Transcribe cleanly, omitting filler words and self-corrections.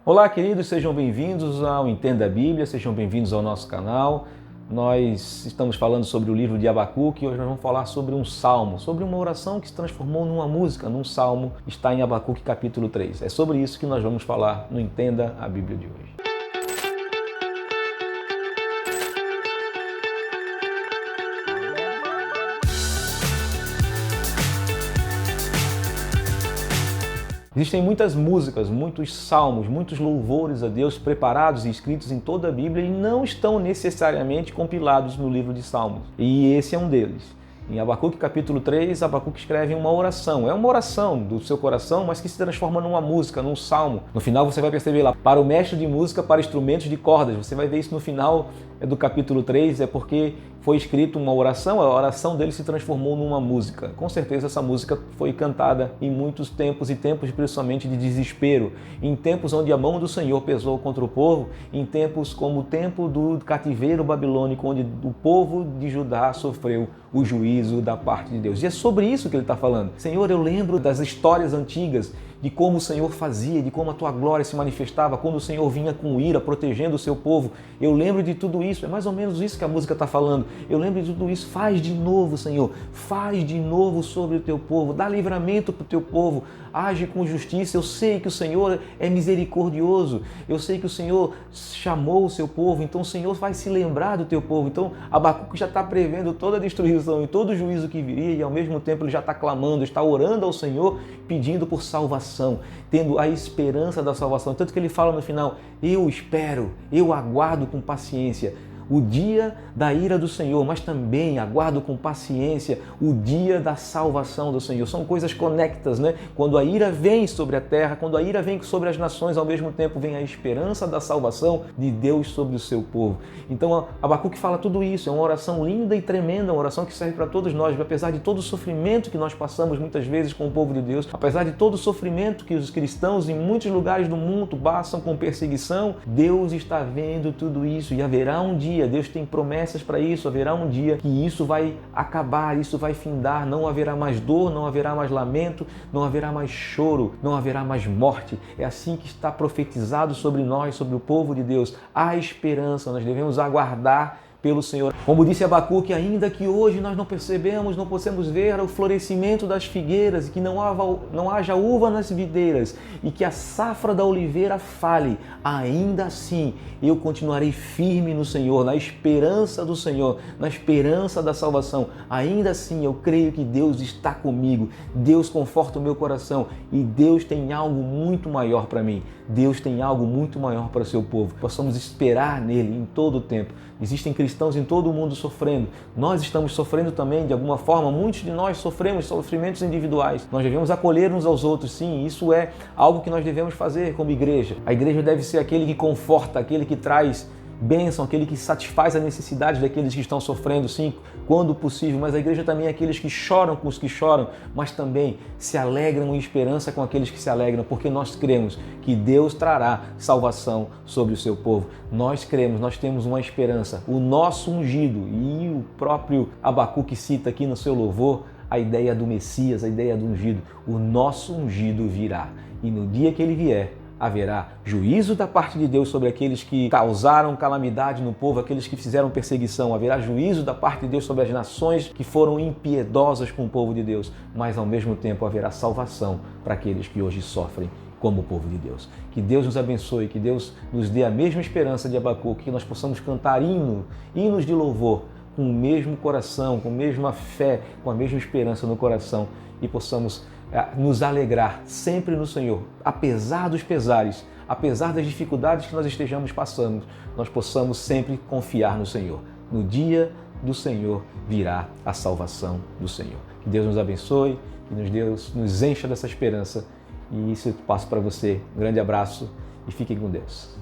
Olá, queridos, sejam bem-vindos ao Entenda a Bíblia, sejam bem-vindos ao nosso canal. Nós estamos falando sobre o livro de Abacuque e hoje nós vamos falar sobre um salmo, sobre uma oração que se transformou numa música, num salmo, está em Abacuque capítulo 3. É sobre isso que nós vamos falar no Entenda a Bíblia de hoje. Existem muitas músicas, muitos salmos, muitos louvores a Deus preparados e escritos em toda a Bíblia e não estão necessariamente compilados no livro de Salmos. E esse é um deles. Em Abacuque capítulo 3, Abacuque escreve uma oração. É uma oração do seu coração, mas que se transforma numa música, num salmo. No final você vai perceber lá, para o mestre de música, para instrumentos de cordas. Você vai ver isso no final do capítulo 3, é porque foi escrito uma oração, a oração dele se transformou numa música. Com certeza essa música foi cantada em muitos tempos e tempos principalmente de desespero, em tempos onde a mão do Senhor pesou contra o povo, em tempos como o tempo do cativeiro babilônico, onde o povo de Judá sofreu o juízo da parte de Deus. E é sobre isso que ele está falando. Senhor, eu lembro das histórias antigas, de como o Senhor fazia, de como a tua glória se manifestava, quando o Senhor vinha com ira, protegendo o seu povo. Eu lembro de tudo isso, é mais ou menos isso que a música está falando. Eu lembro de tudo isso, faz de novo, Senhor, faz de novo sobre o teu povo, dá livramento para o teu povo, age com justiça. Eu sei que o Senhor é misericordioso, eu sei que o Senhor chamou o seu povo, então o Senhor vai se lembrar do teu povo. Então Abacuque já está prevendo toda a destruição e todo o juízo que viria e ao mesmo tempo ele já está clamando, está orando ao Senhor, pedindo por salvação, tendo a esperança da salvação. Tanto que ele fala no final, eu espero, eu aguardo com paciência o dia da ira do Senhor, mas também aguardo com paciência o dia da salvação do Senhor. São coisas conectas, né? Quando a ira vem sobre a terra, quando a ira vem sobre as nações, ao mesmo tempo vem a esperança da salvação de Deus sobre o seu povo. Então Abacuque fala tudo isso, é uma oração linda e tremenda, uma oração que serve para todos nós, apesar de todo o sofrimento que nós passamos muitas vezes com o povo de Deus, apesar de todo o sofrimento que os cristãos em muitos lugares do mundo passam com perseguição, Deus está vendo tudo isso e haverá um dia, Deus tem promessas para isso, haverá um dia que isso vai acabar, isso vai findar, não haverá mais dor, não haverá mais lamento, não haverá mais choro, não haverá mais morte. É assim que está profetizado sobre nós, sobre o povo de Deus. Há esperança, nós devemos aguardar pelo Senhor. Como disse Abacuque, ainda que hoje nós não percebemos, não possamos ver o florescimento das figueiras, que não haja uva nas videiras e que a safra da oliveira fale, ainda assim eu continuarei firme no Senhor, na esperança do Senhor, na esperança da salvação. Ainda assim eu creio que Deus está comigo, Deus conforta o meu coração e Deus tem algo muito maior para mim. Deus tem algo muito maior para o seu povo. Possamos esperar nele em todo o tempo. Existem cristãos em todo o mundo sofrendo. Nós estamos sofrendo também, de alguma forma. Muitos de nós sofremos sofrimentos individuais. Nós devemos acolher uns aos outros, sim. Isso é algo que nós devemos fazer como igreja. A igreja deve ser aquele que conforta, aquele que traz bênção, aquele que satisfaz a necessidade daqueles que estão sofrendo, sim, quando possível, mas a igreja também é aqueles que choram com os que choram, mas também se alegram em esperança com aqueles que se alegram, porque nós cremos que Deus trará salvação sobre o seu povo. Nós cremos, nós temos uma esperança, o nosso ungido, e o próprio Abacuque cita aqui no seu louvor a ideia do Messias, a ideia do ungido. O nosso ungido virá, e no dia que ele vier, haverá juízo da parte de Deus sobre aqueles que causaram calamidade no povo, aqueles que fizeram perseguição. Haverá juízo da parte de Deus sobre as nações que foram impiedosas com o povo de Deus. Mas ao mesmo tempo haverá salvação para aqueles que hoje sofrem como o povo de Deus. Que Deus nos abençoe, que Deus nos dê a mesma esperança de Abacuque, que nós possamos cantar hinos de louvor com o mesmo coração, com a mesma fé, com a mesma esperança no coração e possamos nos alegrar sempre no Senhor, apesar dos pesares, apesar das dificuldades que nós estejamos passando, nós possamos sempre confiar no Senhor. No dia do Senhor virá a salvação do Senhor. Que Deus nos abençoe, que Deus nos encha dessa esperança e isso eu passo para você. Um grande abraço e fiquem com Deus.